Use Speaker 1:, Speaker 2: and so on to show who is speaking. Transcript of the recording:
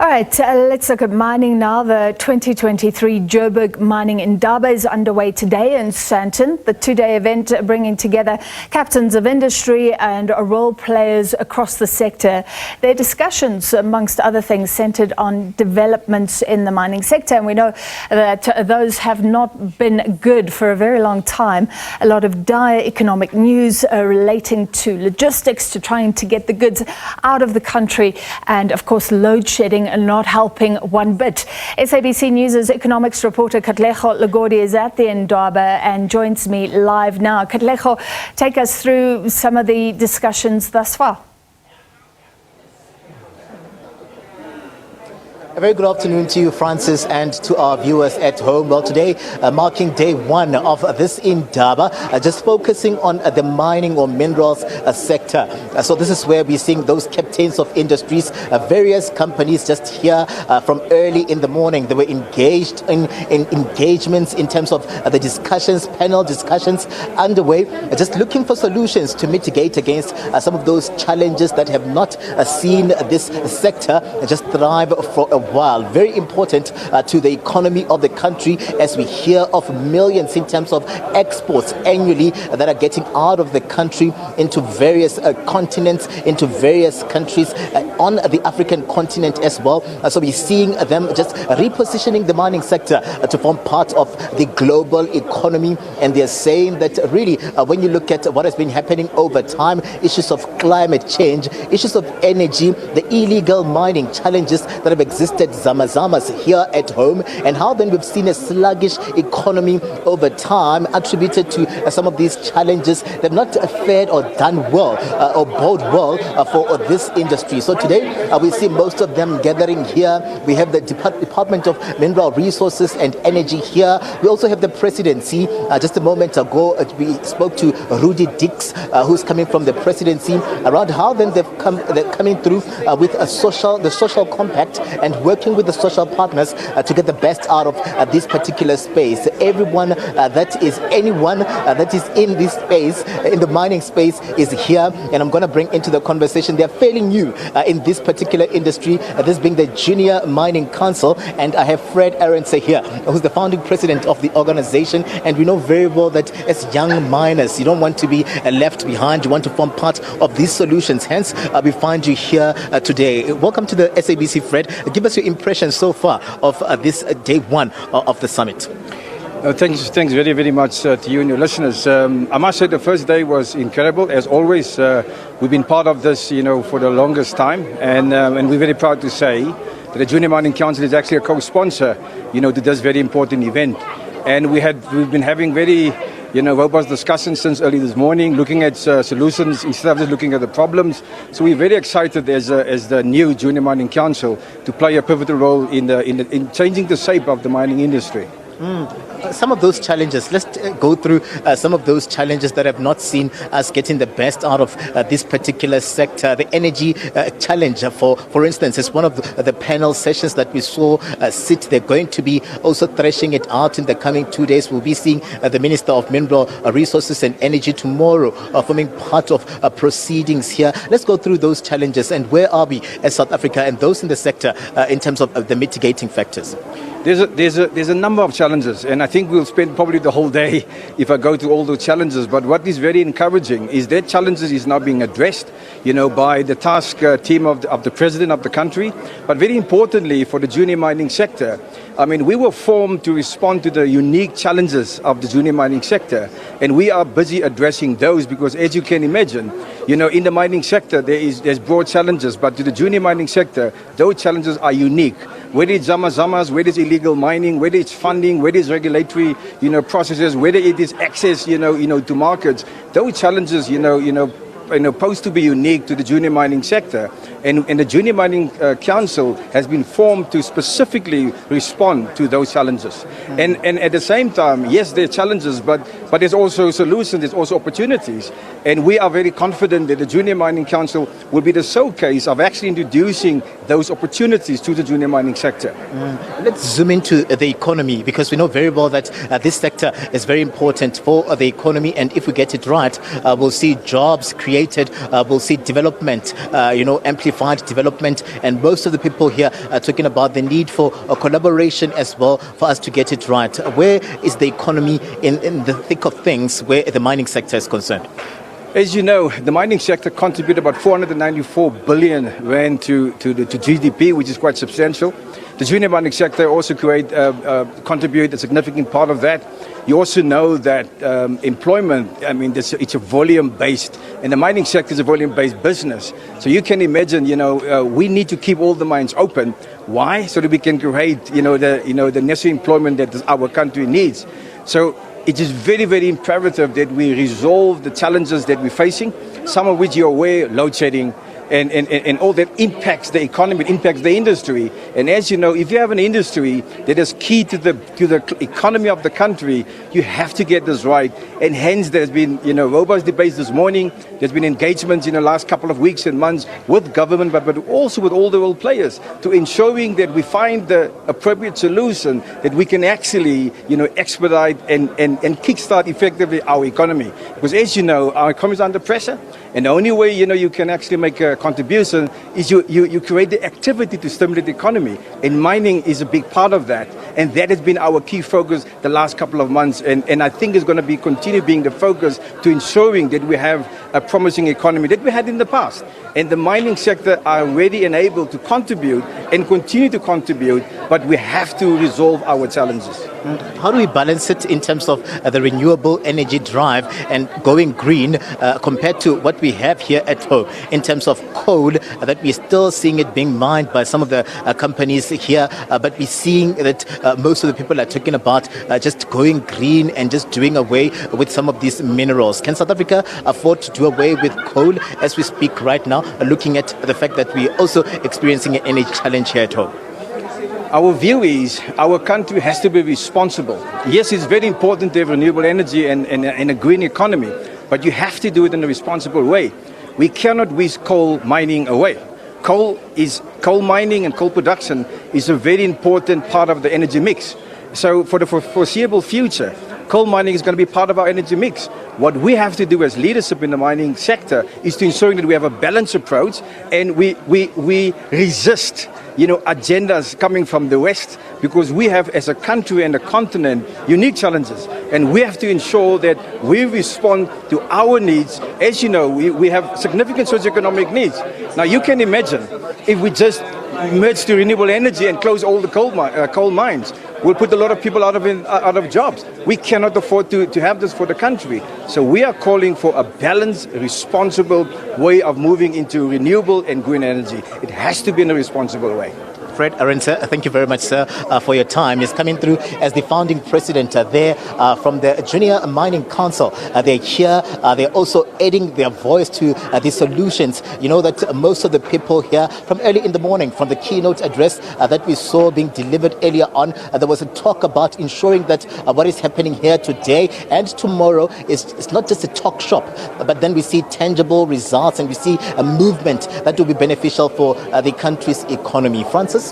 Speaker 1: All right, let's look at mining now. The 2023 Joburg Mining Indaba is underway today in Sandton. The two-day event bringing together captains of industry and role players across the sector. Their discussions, amongst other things, centred on developments in the mining sector. And we know that those have not been good for a very long time. A lot of dire economic news relating to logistics, to trying to get the goods out of the country, and of course load shedding and not helping one bit. SABC News' economics reporter Katlego Legodi is at the Indaba and joins me live now. Katlego, take us through some of the discussions thus far.
Speaker 2: A very good afternoon to you, Francis, and to our viewers at home. Well, today, marking day one of this Indaba, just focusing on the mining or minerals sector. So this is where we're seeing those captains of industries, various companies just here from early in the morning. They were engaged in engagements in terms of the discussions, panel discussions underway, just looking for solutions to mitigate against some of those challenges that have not seen this sector just thrive for a while. Very important to the economy of the country, as we hear of millions in terms of exports annually that are getting out of the country into various continents, into various countries on the African continent as well. So we're seeing them just repositioning the mining sector to form part of the global economy. And they're saying that really when you look at what has been happening over time, issues of climate change, issues of energy, the illegal mining challenges that have existed zamazamas here at home, and how then we've seen a sluggish economy over time attributed to some of these challenges that have not fared or done well or bode well for this industry. So today we see most of them gathering here. We have the Department of Mineral Resources and Energy here. We also have the presidency. Just a moment ago we spoke to Rudy Dix, who's coming from the presidency, around how then they're coming through with the social compact and working with the social partners to get the best out of this particular space. Everyone that is in this space, in the mining space, is here, and I'm going to bring into the conversation. They're fairly new in this particular industry, this being the Junior Mining Council, and I have Fred Arendse here, who's the founding president of the organization. And we know very well that as young miners, you don't want to be left behind. You want to form part of these solutions. Hence, we find you here today. Welcome to the SABC, Fred. Give us your impressions so far of this day one of the summit.
Speaker 3: Thanks very, very much to you and your listeners. I must say the first day was incredible. As always, we've been part of this, for the longest time, and we're very proud to say that the Junior Mining Council is actually a co-sponsor, to this very important event. And we've been having very robust discussions since early this morning, looking at solutions instead of just looking at the problems. So we're very excited as the new Junior Mining Council to play a pivotal role in changing the shape of the mining industry.
Speaker 2: Some of those challenges, let's go through some of those challenges that have not seen us getting the best out of this particular sector. The energy challenge, for instance, is one of the panel sessions that we saw sit. They're going to be also threshing it out in the coming 2 days. We'll be seeing the Minister of Mineral Resources and Energy tomorrow forming part of proceedings here. Let's go through those challenges and where are we as South Africa and those in the sector in terms of the mitigating factors.
Speaker 3: There's a number of challenges, and I think we'll spend probably the whole day if I go through all those challenges. But what is very encouraging is that challenges is now being addressed, by the task team of the president of the country. But very importantly for the junior mining sector, we were formed to respond to the unique challenges of the junior mining sector, and we are busy addressing those because, as you can imagine, in the mining sector there's broad challenges, but to the junior mining sector, those challenges are unique. Whether it's zamazamas, whether it's illegal mining, whether it's funding, whether it's regulatory, processes, whether it is access, to markets, those challenges, supposed to be unique to the junior mining sector. And the Junior Mining Council has been formed to specifically respond to those challenges. And at the same time, yes, there are challenges, but there's also solutions, there's also opportunities. And we are very confident that the Junior Mining Council will be the showcase of actually introducing those opportunities to the junior mining sector.
Speaker 2: Let's zoom into the economy, because we know very well that this sector is very important for the economy, and if we get it right, we'll see jobs created, we'll see development, amplified unquantified development, and most of the people here are talking about the need for a collaboration as well for us to get it right. Where is the economy in the thick of things where the mining sector is concerned?
Speaker 3: As you know, the mining sector contributed about 494 billion rand to GDP, which is quite substantial. The junior mining sector also contribute a significant part of that. You also know that employment, I mean, it's a volume-based, and the mining sector is a volume-based business. So you can imagine, we need to keep all the mines open. Why? So that we can create, the necessary employment that our country needs. So it is very, very imperative that we resolve the challenges that we're facing, some of which you're aware, load shedding, and all that impacts the economy, impacts the industry. And as you know, if you have an industry that is key to the economy of the country, you have to get this right. And hence there's been robust debates this morning. There's been engagements in the last couple of weeks and months with government, but also with all the role players to ensuring that we find the appropriate solution that we can actually expedite and kickstart effectively our economy. Because as you know, our economy is under pressure. And the only way you can actually make a contribution is you create the activity to stimulate the economy. And mining is a big part of that. And that has been our key focus the last couple of months. And I think it's going to continue being the focus to ensuring that we have a promising economy that we had in the past. And the mining sector are ready and able to contribute and continue to contribute, but we have to resolve our challenges.
Speaker 2: How do we balance it in terms of the renewable energy drive and going green compared to what we have here at home in terms of coal, that we're still seeing it being mined by some of the companies here, but we're seeing that most of the people are talking about just going green and just doing away with some of these minerals. Can South Africa afford to do away with coal as we speak right now, looking at the fact that we're also experiencing an energy challenge here at home?
Speaker 3: Our view is our country has to be responsible. Yes, it's very important to have renewable energy and a green economy, but you have to do it in a responsible way. We cannot whisk coal mining away. Coal mining and coal production is a very important part of the energy mix. So for the foreseeable future, coal mining is going to be part of our energy mix. What we have to do as leadership in the mining sector is to ensure that we have a balanced approach and we resist agendas coming from the West, because we have, as a country and a continent, unique challenges. And we have to ensure that we respond to our needs. As you know, we have significant socioeconomic needs. Now, you can imagine if we just merge to renewable energy and close all the coal mines, we'll put a lot of people out of jobs. We cannot afford to have this for the country. So we are calling for a balanced, responsible way of moving into renewable and green energy. It has to be in a responsible way.
Speaker 2: Fred Arendse, thank you very much, sir, for your time. He's coming through as the founding president there from the Junior Mining Council. They're here. They're also adding their voice to the solutions. You know that most of the people here from early in the morning, from the keynote address that we saw being delivered earlier on, there was a talk about ensuring that what is happening here today and tomorrow is not just a talk shop, but then we see tangible results and we see a movement that will be beneficial for the country's economy. Francis?